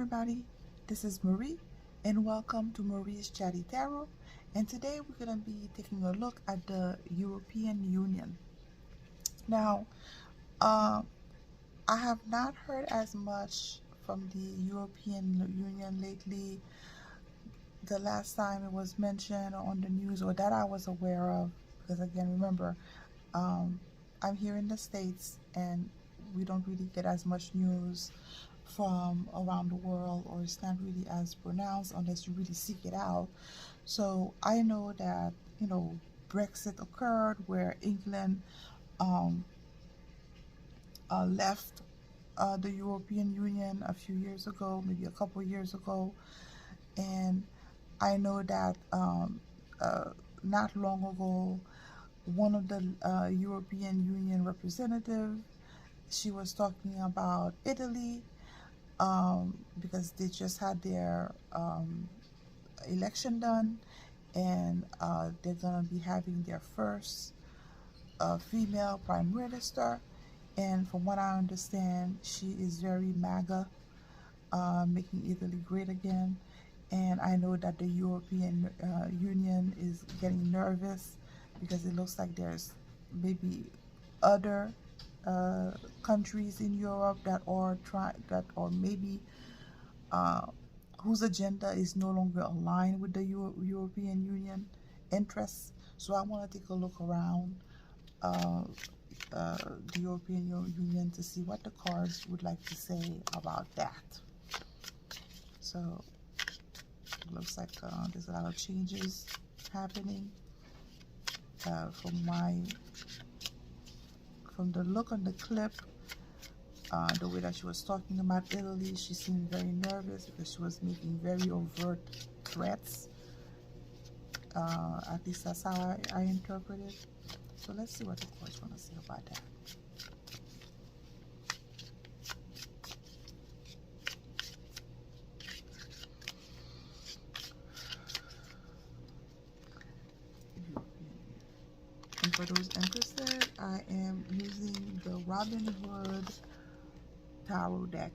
everybody, this is Marie and welcome to Marie's Chatty Tarot, and today we're going to be taking a look at the European Union. Now, I have not heard as much from the European Union lately. The last time it was mentioned on the news, or that I was aware of, because again, remember, I'm here in the States and we don't really get as much news from around the world, or it's not really as pronounced unless you really seek it out. So I know that, Brexit occurred, where England um, left the European Union a few years ago, maybe a couple years ago. And I know that not long ago, one of the European Union representatives, she was talking about Italy, because they just had their election done, and they're gonna be having their first female prime minister. And from what I understand, she is very MAGA, making Italy great again. And I know that the European Union is getting nervous because it looks like there's maybe other countries in Europe that are maybe whose agenda is no longer aligned with the European Union interests. So I want to take a look around uh, the European Union to see what the cards would like to say about that. So it looks like there's a lot of changes happening. From the look on the clip, the way that she was talking about Italy, she seemed very nervous because she was making very overt threats. At least that's how I interpret it. So let's see what the courts want to say about that. And for those interested, I am using the Robin Hood Tarot deck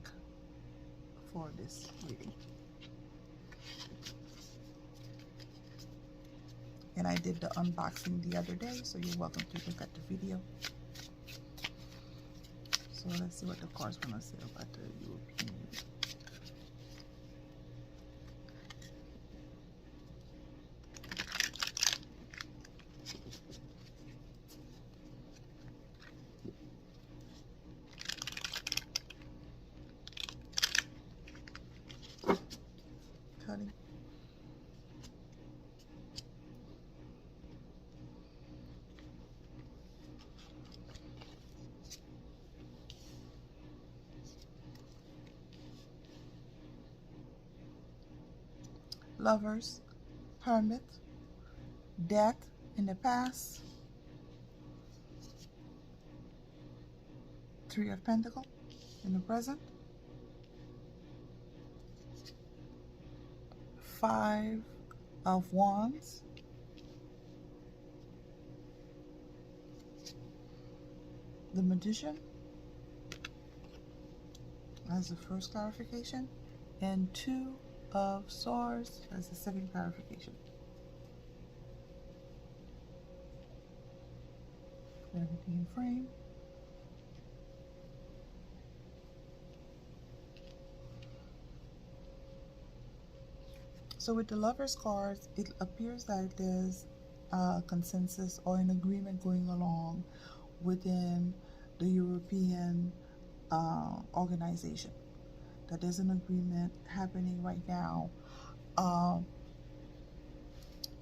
for this reading. And I did the unboxing the other day, so you're welcome to look at the video. So let's see what the cards want to say about the European Union. Cutting. Lovers, Hermit, Death in the past, Three of Pentacles in the present, Five of Wands, the Magician as the first clarification, and Two of Swords as the second clarification. Put everything in frame. So with the Lovers cards, it appears that there's a consensus or an agreement going along within the European organization. That there's an agreement happening right now.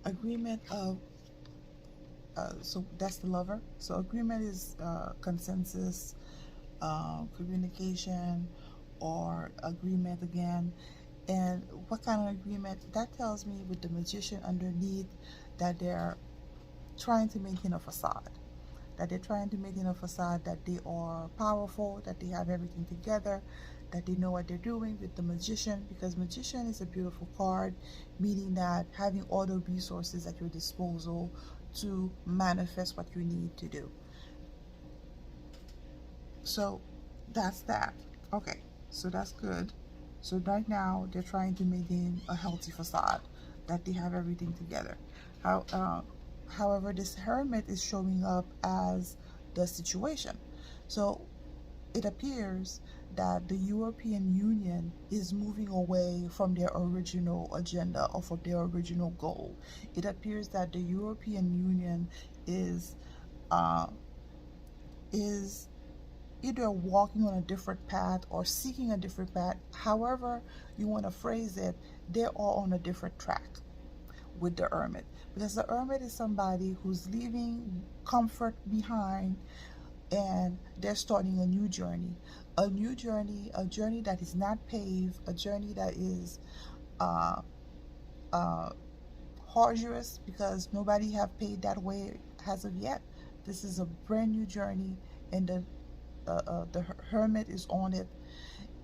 Agreement of so that's the Lover. So agreement is consensus, communication, or agreement again. And what kind of agreement? That tells me with the Magician underneath that they're trying to maintain a facade. That they're trying to maintain a facade that they are powerful, that they have everything together, that they know what they're doing with the Magician, because Magician is a beautiful card, meaning that having all the resources at your disposal to manifest what you need to do. So that's that. Okay, so that's good. So right now they're trying to maintain a healthy facade that they have everything together. How, however, this hermit is showing up as the situation. So it appears that the European Union is moving away from their original agenda or from their original goal. It appears that the European Union is uh, is either walking on a different path or seeking a different path. However you want to phrase it, they're all on a different track with the hermit, because the hermit is somebody who's leaving comfort behind and they're starting a new journey, a journey that is not paved, a journey that is uh, uh, arduous, because nobody have paid that way as of yet. This is a brand new journey, and the hermit is on it,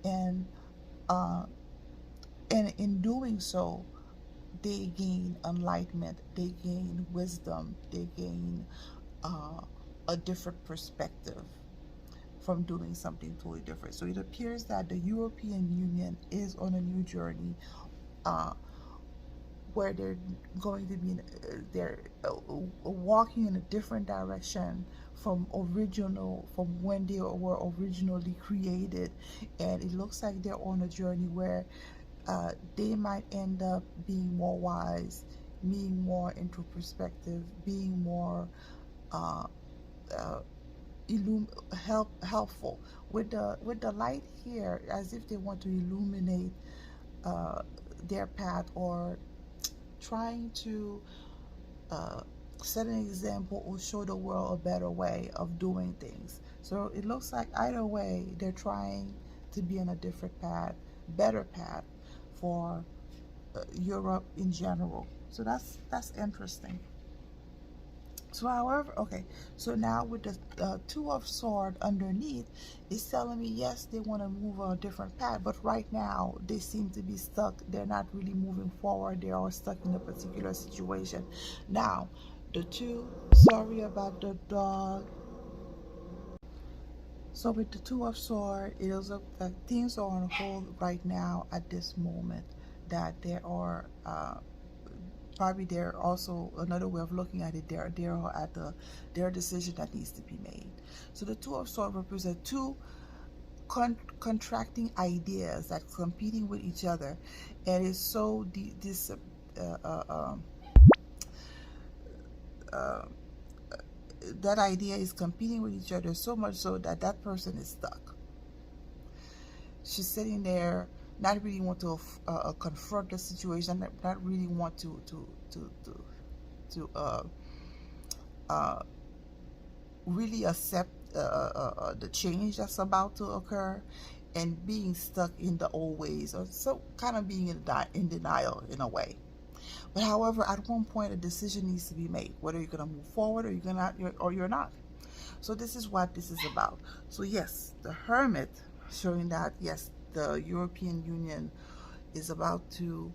and uh, and in doing so, they gain enlightenment, they gain wisdom, they gain uh, a different perspective from doing something totally different. So it appears that the European Union is on a new journey, uh, where they're going to be they're walking in a different direction from when they were originally created, and it looks like they're on a journey where they might end up being more wise, being more into perspective, being more uh, uh, helpful with the light here, as if they want to illuminate uh, their path, or trying to uh, set an example or show the world a better way of doing things. So it looks like either way, they're trying to be on a different path, better path for Europe in general. So that's interesting. So, however, okay, so now with the Two of Swords underneath, it's telling me, yes, they want to move on a different path, but right now they seem to be stuck. They're not really moving forward. They are stuck in a particular situation. Now, the two, sorry about the dog. So with the Two of Swords, it is that things are on hold right now at this moment. That there are probably there also another way of looking at it. There at their decision that needs to be made. So the Two of Swords represent two contracting ideas that competing with each other, and it's so this uh, that idea is competing with each other so much so that that person is stuck. She's sitting there, not really want to confront the situation, not really want to uh, really accept the change that's about to occur, and being stuck in the old ways, or so kind of being in denial in a way. But however, at one point a decision needs to be made, whether you're going to move forward or you're not. So this is what this is about. So yes, the Hermit showing that yes, the European Union is about to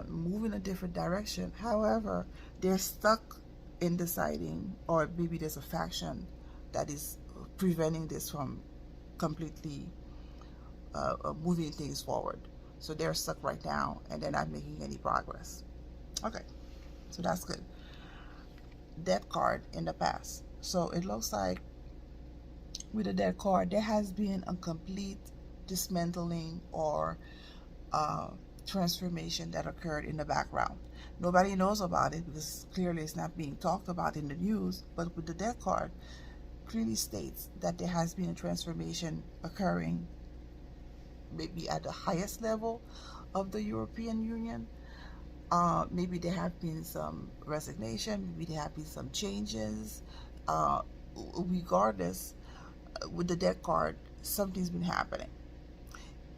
move in a different direction. However, they're stuck in deciding, or maybe there's a faction that is preventing this from completely moving things forward. So they're stuck right now and they're not making any progress. Okay, so that's good. Death card in the past. So it looks like with the death card, there has been a complete dismantling or uh, transformation that occurred in the background. Nobody knows about it because clearly it's not being talked about in the news, but with the death card, clearly states that there has been a transformation occurring maybe at the highest level of the European Union. Maybe there have been some resignation, maybe there have been some changes. Uh, Regardless, with the death card, something's been happening.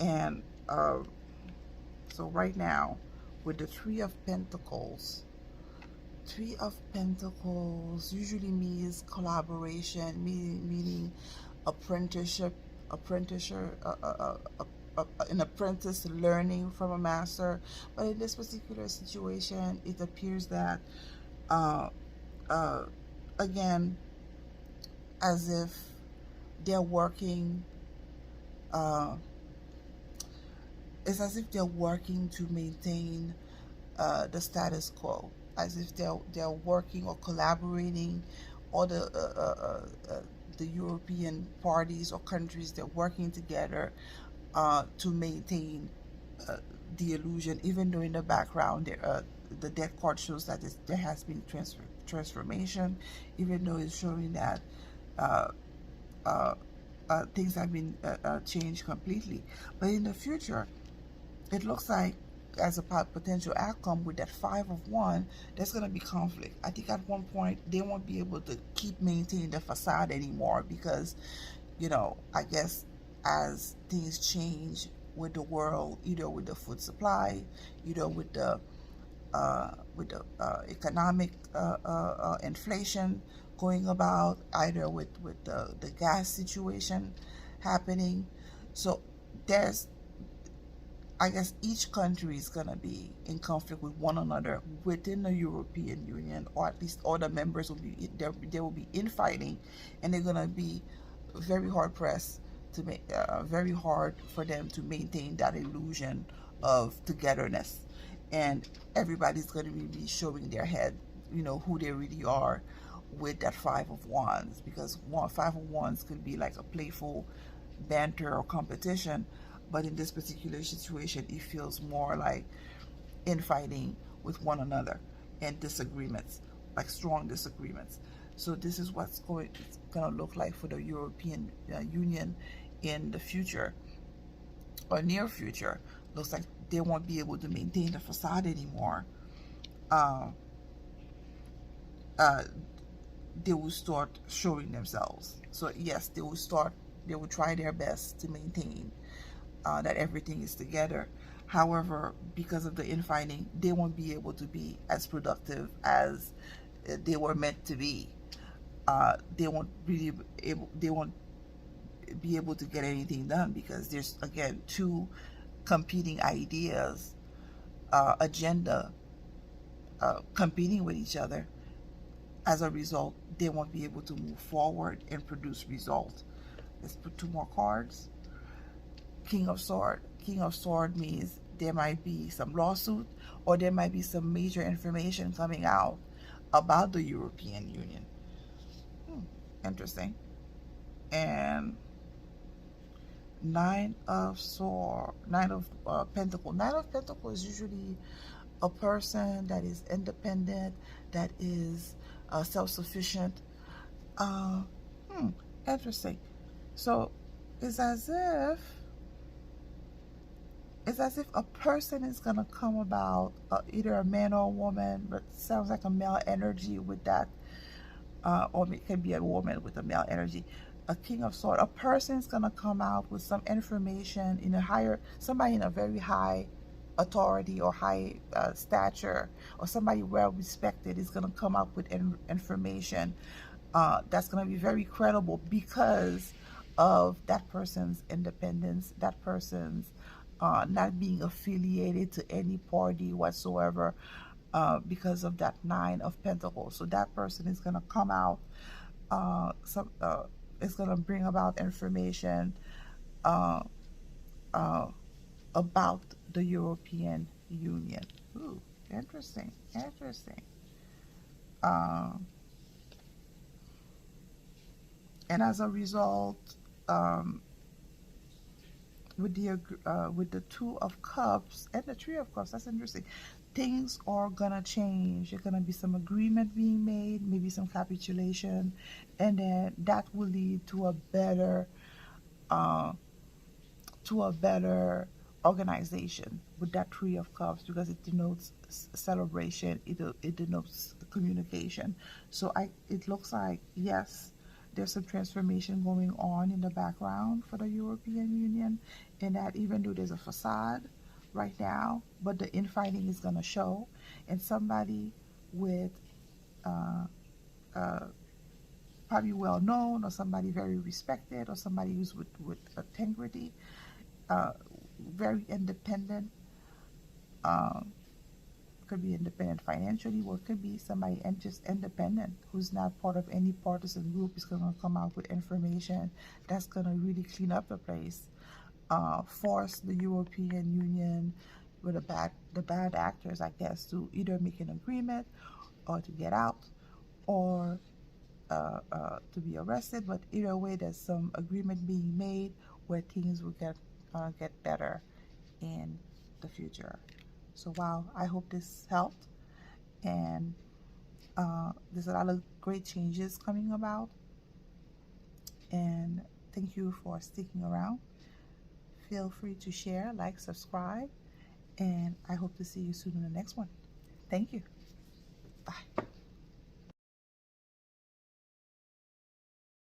And so right now, with the Three of Pentacles usually means collaboration, meaning apprenticeship, apprenticeship, an apprentice learning from a master. But in this particular situation, it appears that, uh, uh, again, as if they're working, uh, It's as if they're working to maintain the status quo, as if they're working or collaborating, or the European parties or countries, they're working together to maintain uh, the illusion, even though in the background the death card shows that there has been transformation, even though it's showing that uh, uh, things have been changed completely. But in the future, it looks like, as a potential outcome with that five of one, there's going to be conflict. I think at one point they won't be able to keep maintaining the facade anymore, because I guess as things change with the world, either with the food supply, either with the economic inflation going about, either with the gas situation happening. So there's, I guess, each country is going to be in conflict with one another within the European Union, or at least all the members will be there will be infighting, and they're going to be very hard pressed to make very hard for them to maintain that illusion of togetherness, and everybody's going to be showing their head, who they really are, with that five of wands, because five of wands could be like a playful banter or competition, but in this particular situation, it feels more like infighting with one another and disagreements, like strong disagreements. So this is what's going to look like for the European Union in the future, or near future. Looks like they won't be able to maintain the facade anymore. Uh, uh, they will start showing themselves. So yes, they will try their best to maintain that everything is together. However, because of the infighting, they won't be able to be as productive as they were meant to be. They won't be able to get anything done, because there's, again, two competing ideas, agenda, competing with each other. As a result, they won't be able to move forward and produce results. Let's put two more cards. King of Sword. King of Sword means there might be some lawsuit, or there might be some major information coming out about the European Union. Interesting. And Nine of Sword, Nine of Pentacle. Nine of Pentacle is usually a person that is independent, that is self-sufficient. Uh, Interesting. So it's as if a person is going to come about, either a man or a woman, but sounds like a male energy with that, or it can be a woman with a male energy. A King of Swords, a person is going to come out with some information somebody in a very high authority or high stature, or somebody well respected, is going to come up with information that's going to be very credible, because of that person's independence, that person's not being affiliated to any party whatsoever, because of that Nine of Pentacles. So that person is going to come out, it's going to bring about information uh, uh, about the European Union. Ooh, interesting, interesting. Um, and as a result, um, with the Two of Cups and the Three of Cups, that's interesting. Things are gonna change. There's gonna be some agreement being made, maybe some capitulation, and then that will lead to uh, a better organization with that Three of Cups, because it denotes celebration. It denotes communication. So it looks like, yes, there's some transformation going on in the background for the European Union, and that even though there's a facade right now, but the infighting is going to show, and somebody with uh, uh, probably well known, or somebody very respected, or somebody who's with integrity, uh, very independent, um, could be independent financially, or it could be somebody and just independent who's not part of any partisan group, is going to come out with information that's going to really clean up the place, force the European Union with the bad actors, I guess, to either make an agreement or to get out or to be arrested. But either way, there's some agreement being made where things will get better in the future. So wow, I hope this helped, and there's a lot of great changes coming about, and thank you for sticking around. Feel free to share, like, subscribe, and I hope to see you soon in the next one. Thank you. Bye.